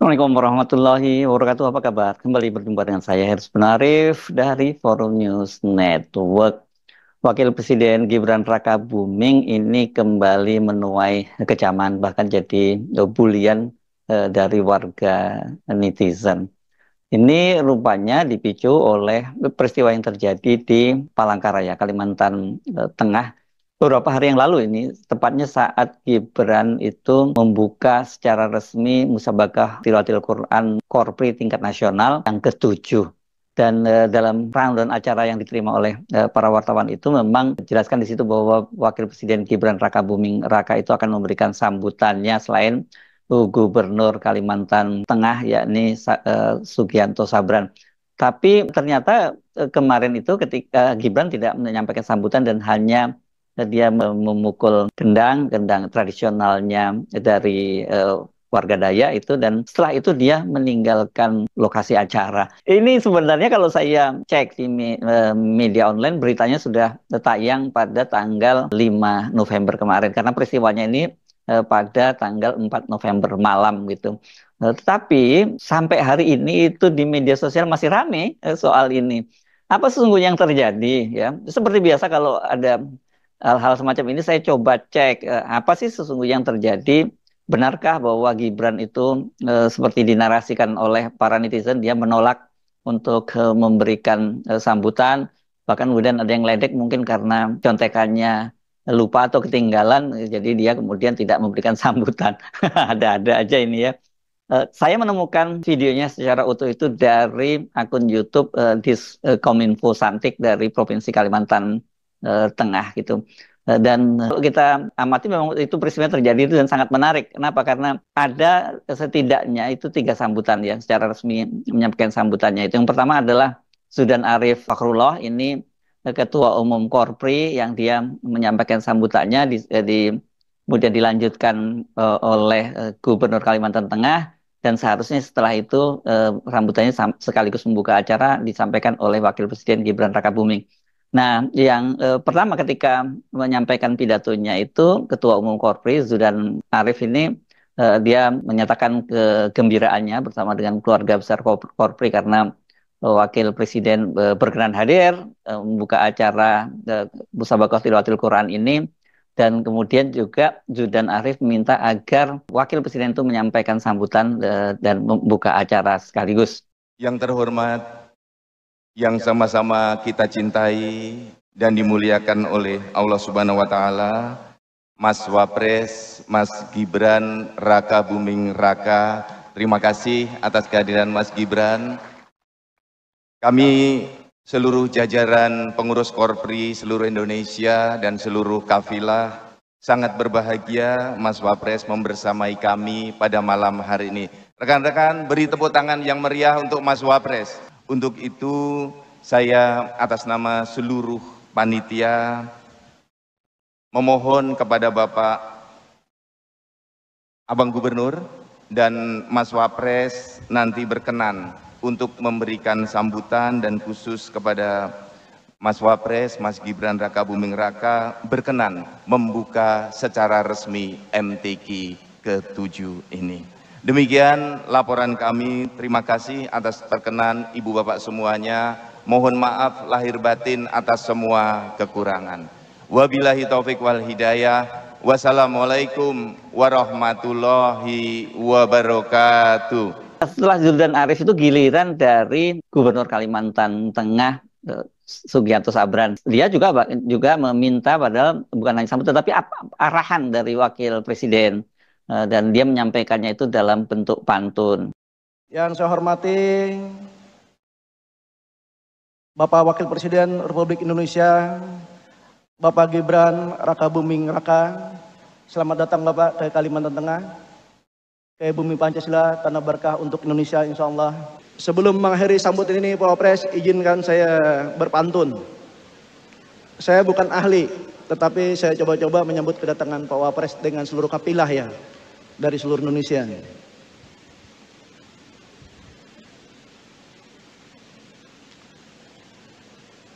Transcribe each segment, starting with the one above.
Assalamualaikum warahmatullahi wabarakatuh. Apa kabar? Kembali berjumpa dengan saya Heris Penarif dari Forum News Network. Wakil Presiden Gibran Rakabuming ini kembali menuai kecaman, bahkan jadi bulian dari warga netizen. Ini rupanya dipicu oleh peristiwa yang terjadi di Palangkaraya, Kalimantan Tengah beberapa hari yang lalu ini, tepatnya saat Gibran itu membuka secara resmi Musabaqah Tilawatil Quran Korpri tingkat nasional yang ke-7. Dan dalam rundown acara yang diterima oleh para wartawan itu memang dijelaskan di situ bahwa Wakil Presiden Gibran Rakabuming Raka itu akan memberikan sambutannya selain Gubernur Kalimantan Tengah yakni Sugianto Sabran. Tapi ternyata kemarin itu ketika Gibran tidak menyampaikan sambutan dan hanya dia memukul gendang, gendang tradisionalnya dari warga Dayak itu, dan setelah itu dia meninggalkan lokasi acara. Ini sebenarnya kalau saya cek di media online, beritanya sudah tayang pada tanggal 5 November kemarin karena peristiwanya ini pada tanggal 4 November malam gitu. Tetapi sampai hari ini itu di media sosial masih rame soal ini. Apa sesungguhnya yang terjadi ya? Seperti biasa kalau ada hal-hal semacam ini saya coba cek apa sih sesungguhnya yang terjadi. Benarkah bahwa Gibran itu seperti dinarasikan oleh para netizen, dia menolak untuk memberikan sambutan, bahkan kemudian ada yang ledek mungkin karena contekannya lupa atau ketinggalan, jadi dia kemudian tidak memberikan sambutan. Ada-ada aja ini ya. Saya menemukan videonya secara utuh itu dari akun YouTube Diskominfo Santik dari Provinsi Kalimantan Tengah gitu. Dan kalau kita amati memang itu peristiwa terjadi itu dan sangat menarik. Kenapa? Karena ada setidaknya itu 3 sambutan yang secara resmi menyampaikan sambutannya. Itu yang pertama adalah Zudan Arif Fakrullah, ini Ketua Umum Korpri, yang dia menyampaikan sambutannya kemudian dilanjutkan oleh Gubernur Kalimantan Tengah, dan seharusnya setelah itu sambutannya sekaligus membuka acara disampaikan oleh Wakil Presiden Gibran Rakabuming. Nah, yang pertama ketika menyampaikan pidatonya itu Ketua Umum Korpri Zudan Arif ini dia menyatakan kegembiraannya bersama dengan keluarga besar Korpri karena Wakil Presiden berkenan hadir membuka acara Musabaqah Tilawatil Quran ini, dan kemudian juga Zudan Arif meminta agar Wakil Presiden itu menyampaikan sambutan dan membuka acara sekaligus. Yang terhormat, yang sama-sama kita cintai dan dimuliakan oleh Allah Subhanahu wa Ta'ala, Mas Wapres, Mas Gibran Rakabuming Raka, terima kasih atas kehadiran Mas Gibran. Kami seluruh jajaran pengurus Korpri seluruh Indonesia dan seluruh kafilah sangat berbahagia Mas Wapres membersamai kami pada malam hari ini. Rekan-rekan, beri tepuk tangan yang meriah untuk Mas Wapres. Untuk itu saya atas nama seluruh panitia memohon kepada Bapak Abang Gubernur dan Mas Wapres nanti berkenan untuk memberikan sambutan, dan khusus kepada Mas Wapres, Mas Gibran Rakabuming Raka berkenan membuka secara resmi MTQ ke-7 ini. Demikian laporan kami, terima kasih atas perkenan Ibu Bapak semuanya. Mohon maaf lahir batin atas semua kekurangan. Wabillahi taufik wal hidayah. Wassalamualaikum warahmatullahi wabarakatuh. Setelah Zudan Arif itu giliran dari Gubernur Kalimantan Tengah Sugianto Sabran. Dia juga meminta, padahal bukan hanya sambutan tapi arahan dari Wakil Presiden, dan dia menyampaikannya itu dalam bentuk pantun. Yang saya hormati Bapak Wakil Presiden Republik Indonesia, Bapak Gibran Rakabuming Raka. Selamat datang Bapak ke Kalimantan Tengah, ke bumi Pancasila, tanah berkah untuk Indonesia insya Allah. Sebelum mengakhiri sambutan ini Pak Wapres, izinkan saya berpantun. Saya bukan ahli, tetapi saya coba-coba menyambut kedatangan Pak Wapres dengan seluruh kapilah ya, dari seluruh Indonesia.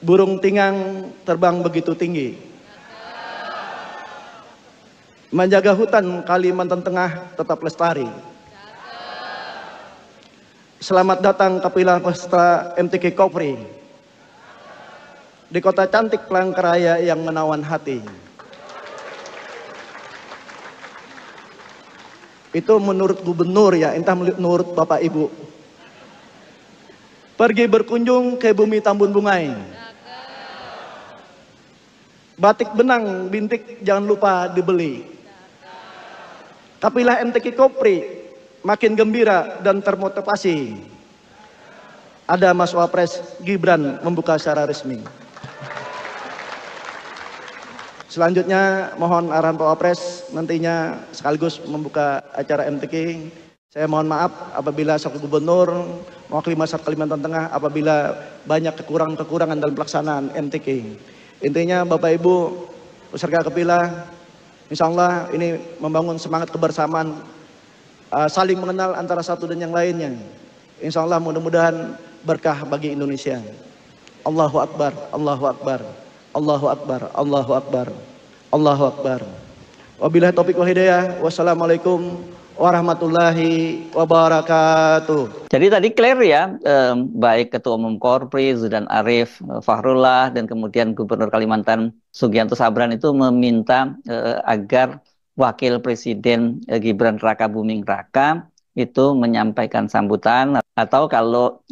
Burung tinggang terbang begitu tinggi, menjaga hutan Kalimantan Tengah tetap lestari. Selamat datang kapilah peserta MTQ Kopri di kota cantik Palangkaraya yang menawan hati. Itu menurut gubernur ya, entah menurut Bapak Ibu. Pergi berkunjung ke bumi Tambun Bungai. Batik benang bintik jangan lupa dibeli. Kapilah MTQ Kopri makin gembira dan termotivasi. Ada Mas Wapres Gibran membuka secara resmi. Selanjutnya mohon arahan Pak Wapres nantinya sekaligus membuka acara MTQ. Saya mohon maaf apabila selaku gubernur mewakili masyarakat Kalimantan Tengah apabila banyak kekurangan dalam pelaksanaan MTQ. Intinya Bapak Ibu peserta kapilah, insya Allah ini membangun semangat kebersamaan, saling mengenal antara satu dan yang lainnya. Insya Allah mudah-mudahan berkah bagi Indonesia. Allahu Akbar, Allahu Akbar, Allahu Akbar, Allahu Akbar, Allahu Akbar. Wabillahi taufiq wal hidayah. Wassalamualaikum warahmatullahi wabarakatuh. Jadi tadi clear ya, baik Ketua Umum Korpri Zudan Arif Fakhrullah dan kemudian Gubernur Kalimantan Sugianto Sabran itu meminta agar Wakil Presiden Gibran Rakabuming Raka itu menyampaikan sambutan, atau kalau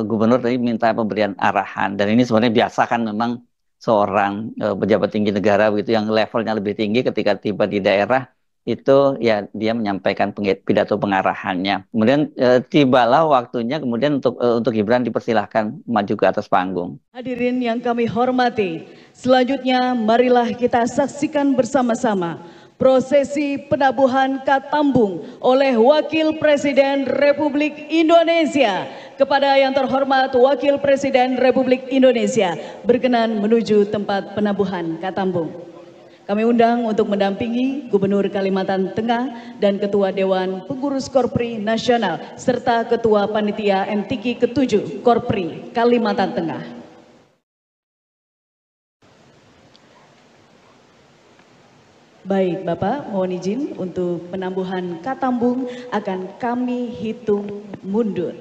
Gubernur tadi minta pemberian arahan. Dan ini sebenarnya biasa kan, memang seorang pejabat tinggi negara begitu yang levelnya lebih tinggi ketika tiba di daerah itu ya dia menyampaikan pidato pengarahannya. Kemudian tibalah waktunya kemudian untuk Gibran dipersilahkan maju ke atas panggung. Hadirin yang kami hormati, selanjutnya marilah kita saksikan bersama-sama prosesi penabuhan Katambung oleh Wakil Presiden Republik Indonesia. Kepada yang terhormat Wakil Presiden Republik Indonesia berkenan menuju tempat penabuhan Katambung. Kami undang untuk mendampingi Gubernur Kalimantan Tengah dan Ketua Dewan Pengurus Korpri Nasional serta Ketua Panitia MTQ ke-7 Korpri Kalimantan Tengah. Baik Bapak, mohon izin untuk penambuhan Katambung akan kami hitung mundur.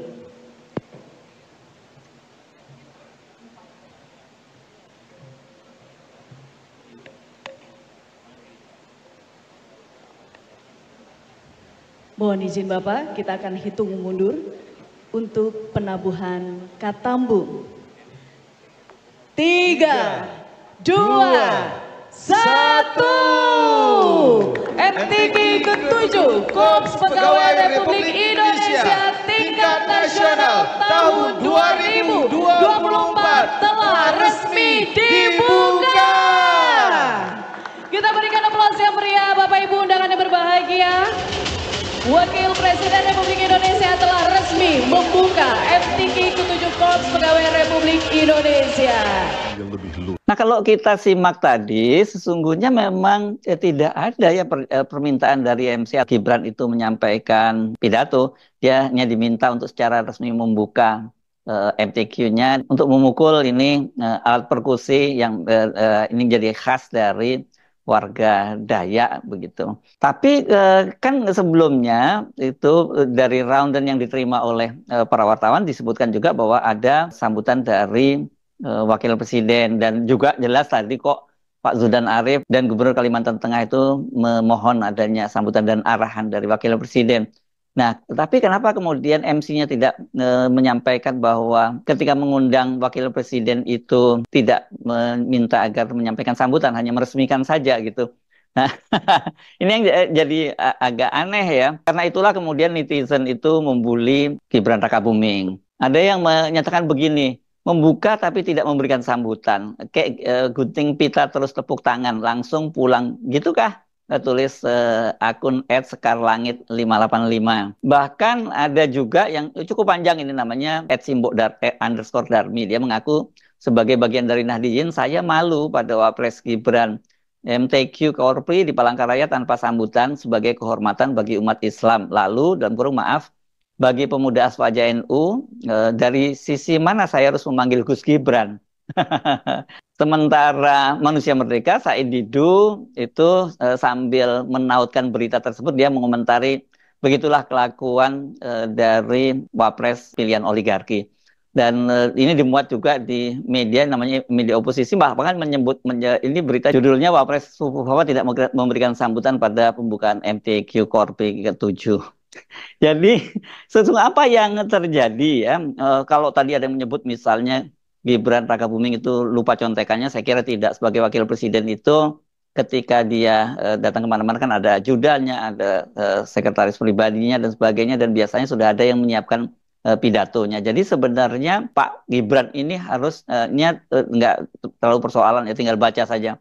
Mohon izin Bapak, kita akan hitung mundur untuk penabuhan Katambung. 3, 2, 1. MTQ ke-7 Korps Pegawai Republik Indonesia tingkat nasional tahun 2024 telah resmi dibuka. Kita berikan aplaus yang meriah Bapak Ibu undangan yang berbahagia. Wakil Presiden Republik Indonesia telah resmi membuka MTQ ke-7 Korps Pegawai Republik Indonesia. Nah, kalau kita simak tadi, sesungguhnya memang tidak ada ya permintaan dari MC Gibran itu menyampaikan pidato. Dia hanya diminta untuk secara resmi membuka MTQ-nya untuk memukul ini alat perkusi yang ini jadi khas dari warga Dayak begitu. Tapi kan sebelumnya itu dari roundan yang diterima oleh para wartawan disebutkan juga bahwa ada sambutan dari Wakil Presiden, dan juga jelas tadi kok Pak Zudan Arif dan Gubernur Kalimantan Tengah itu memohon adanya sambutan dan arahan dari Wakil Presiden. Nah, tapi kenapa kemudian MC-nya tidak menyampaikan bahwa ketika mengundang Wakil Presiden itu tidak meminta agar menyampaikan sambutan, hanya meresmikan saja gitu. Nah, ini yang jadi agak aneh ya. Karena itulah kemudian netizen itu membuli Gibran Rakabuming. Ada yang menyatakan begini, membuka tapi tidak memberikan sambutan. Kayak gunting pita terus tepuk tangan, langsung pulang. Gitukah? Tulis akun @sekarlangit585. Bahkan ada juga yang cukup panjang ini namanya @simbok_darmi. Dia mengaku sebagai bagian dari Nahdliyin, saya malu pada Wapres Gibran MTQ Korpri di Palangkaraya tanpa sambutan sebagai kehormatan bagi umat Islam. Lalu, dan kurung maaf, bagi pemuda Asfaja NU, dari sisi mana saya harus memanggil Gus Gibran? Sementara Manusia Merdeka, Said Didu itu sambil menautkan berita tersebut, dia mengomentari Begitulah kelakuan dari wapres pilihan oligarki. Dan ini dimuat juga di media, namanya media oposisi, bahkan menyebut ini berita judulnya Wapres Sufuhawa tidak memberikan sambutan pada pembukaan MTQ Korpi ke-7. Jadi sesungguhnya apa yang terjadi ya? Kalau tadi ada yang menyebut misalnya Gibran Rakabuming itu lupa contekannya, saya kira tidak. Sebagai wakil presiden itu ketika dia datang kemana-mana kan ada ajudannya, ada sekretaris pribadinya dan sebagainya, dan biasanya sudah ada yang menyiapkan pidatonya. Jadi sebenarnya Pak Gibran ini harusnya nggak terlalu persoalan ya, tinggal baca saja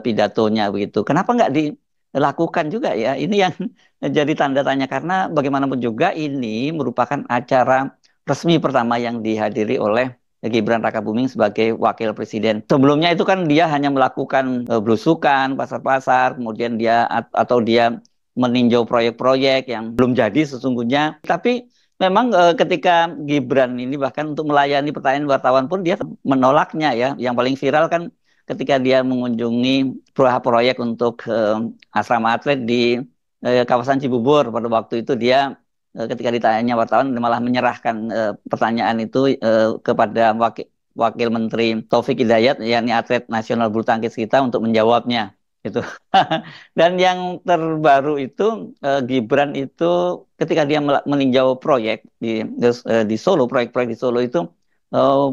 pidatonya begitu. Kenapa nggak dilakukan juga ya? Ini yang jadi tanda tanya, karena bagaimanapun juga ini merupakan acara resmi pertama yang dihadiri oleh Gibran Rakabuming sebagai wakil presiden. Sebelumnya itu kan dia hanya melakukan belusukan pasar-pasar, kemudian atau dia meninjau proyek-proyek yang belum jadi sesungguhnya. Tapi memang ketika Gibran ini bahkan untuk melayani pertanyaan wartawan pun dia menolaknya ya. Yang paling viral kan ketika dia mengunjungi proyek untuk asrama atlet di kawasan Cibubur. Pada waktu itu dia ketika ditanya wartawan malah menyerahkan pertanyaan itu kepada wakil Menteri Taufik Hidayat, yakni atlet nasional bulu tangkis kita, untuk menjawabnya gitu. Dan yang terbaru itu Gibran itu ketika dia meninjau proyek di Solo, proyek-proyek di Solo itu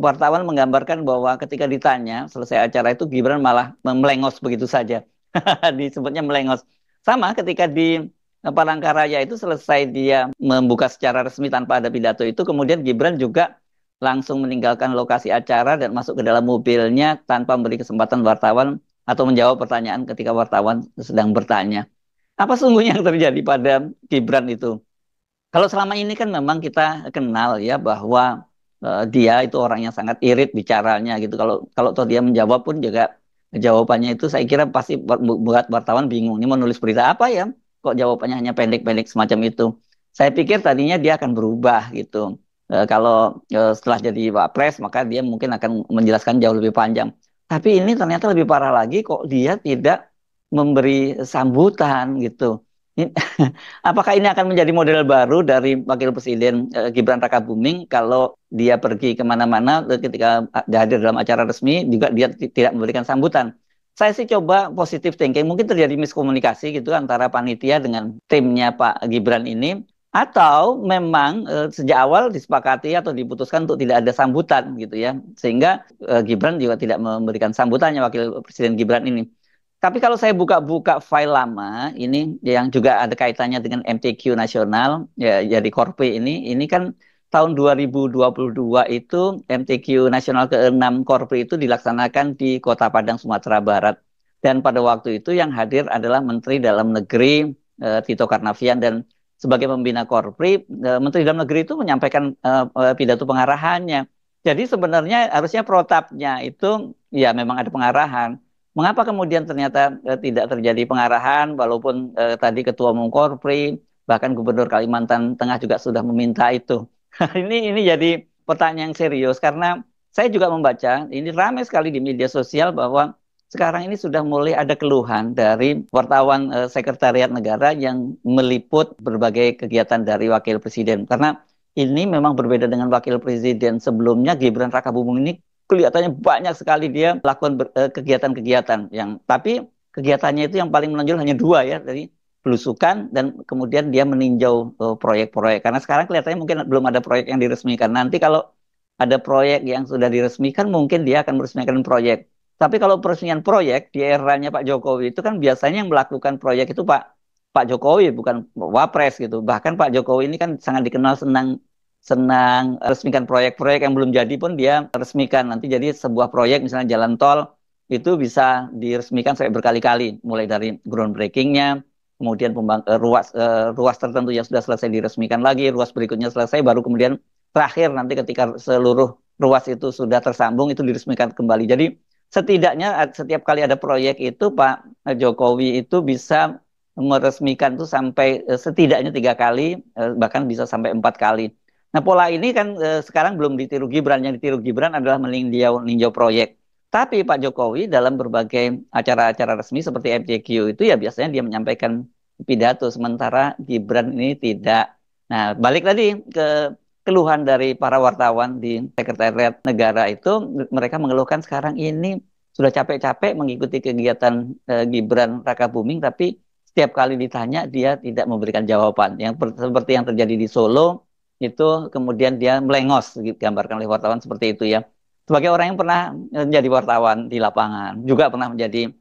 wartawan menggambarkan bahwa ketika ditanya selesai acara itu Gibran malah melengos begitu saja. Disebutnya melengos. Sama ketika di Palangkaraya itu selesai dia membuka secara resmi tanpa ada pidato itu, kemudian Gibran juga langsung meninggalkan lokasi acara dan masuk ke dalam mobilnya tanpa memberi kesempatan wartawan atau menjawab pertanyaan ketika wartawan sedang bertanya. Apa sungguhnya yang terjadi pada Gibran itu? Kalau selama ini kan memang kita kenal ya bahwa dia itu orang yang sangat irit bicaranya gitu. Kalau toh dia menjawab pun juga jawabannya itu saya kira pasti buat wartawan bingung. Ini mau nulis berita apa ya? Kok jawabannya hanya pendek-pendek semacam itu? Saya pikir tadinya dia akan berubah gitu. Kalau setelah jadi wapres maka dia mungkin akan menjelaskan jauh lebih panjang. Tapi ini ternyata lebih parah lagi, kok dia tidak memberi sambutan gitu. Apakah ini akan menjadi model baru dari Wakil Presiden Gibran Rakabuming kalau dia pergi kemana-mana ketika hadir dalam acara resmi juga dia tidak memberikan sambutan? Saya sih coba positive thinking, mungkin terjadi miskomunikasi gitu antara panitia dengan timnya Pak Gibran ini, atau memang sejak awal disepakati atau diputuskan untuk tidak ada sambutan gitu ya, sehingga Gibran juga tidak memberikan sambutannya, Wakil Presiden Gibran ini. Tapi kalau saya buka-buka file lama, ini yang juga ada kaitannya dengan MTQ nasional, ya jadi Korpi ini kan tahun 2022 itu MTQ nasional ke-6 Korpi itu dilaksanakan di Kota Padang, Sumatera Barat. Dan pada waktu itu yang hadir adalah Menteri Dalam Negeri Tito Karnavian, dan sebagai pembina Korpi, Menteri Dalam Negeri itu menyampaikan pidato pengarahannya. Jadi sebenarnya harusnya protapnya itu ya memang ada pengarahan. Mengapa kemudian ternyata tidak terjadi pengarahan, walaupun tadi Ketua Umum Korpri, bahkan Gubernur Kalimantan Tengah juga sudah meminta itu. Ini jadi pertanyaan yang serius, karena saya juga membaca, ini ramai sekali di media sosial bahwa sekarang ini sudah mulai ada keluhan dari wartawan Sekretariat Negara yang meliput berbagai kegiatan dari Wakil Presiden. Karena ini memang berbeda dengan Wakil Presiden sebelumnya. Gibran Rakabuming ini kelihatannya banyak sekali dia melakukan kegiatan-kegiatan tapi kegiatannya itu yang paling menonjol hanya dua ya, dari belusukan dan kemudian dia meninjau proyek-proyek. Karena sekarang kelihatannya mungkin belum ada proyek yang diresmikan. Nanti kalau ada proyek yang sudah diresmikan mungkin dia akan meresmikan proyek. Tapi kalau peresmian proyek di eranya Pak Jokowi itu kan biasanya yang melakukan proyek itu Pak Jokowi, bukan Wapres gitu. Bahkan Pak Jokowi ini kan sangat dikenal senang resmikan proyek-proyek yang belum jadi pun dia resmikan. Nanti jadi sebuah proyek misalnya jalan tol itu bisa diresmikan sampai berkali-kali, mulai dari groundbreakingnya, kemudian ruas tertentu yang sudah selesai diresmikan lagi, ruas berikutnya selesai, baru kemudian terakhir nanti ketika seluruh ruas itu sudah tersambung itu diresmikan kembali. Jadi setidaknya setiap kali ada proyek itu Pak Jokowi itu bisa meresmikan itu sampai setidaknya 3 kali, bahkan bisa sampai 4 kali. Nah, pola ini kan sekarang belum ditiru Gibran. Yang ditiru Gibran adalah meninjau proyek. Tapi Pak Jokowi dalam berbagai acara-acara resmi seperti MTQ itu ya biasanya dia menyampaikan pidato, sementara Gibran ini tidak. Nah, balik tadi ke keluhan dari para wartawan di Sekretariat Negara itu, mereka mengeluhkan sekarang ini sudah capek-capek mengikuti kegiatan Gibran Rakabuming, tapi setiap kali ditanya dia tidak memberikan jawaban. Seperti yang terjadi di Solo itu, kemudian dia melengos, digambarkan oleh wartawan seperti itu ya. Sebagai orang yang pernah menjadi wartawan di lapangan, juga pernah menjadi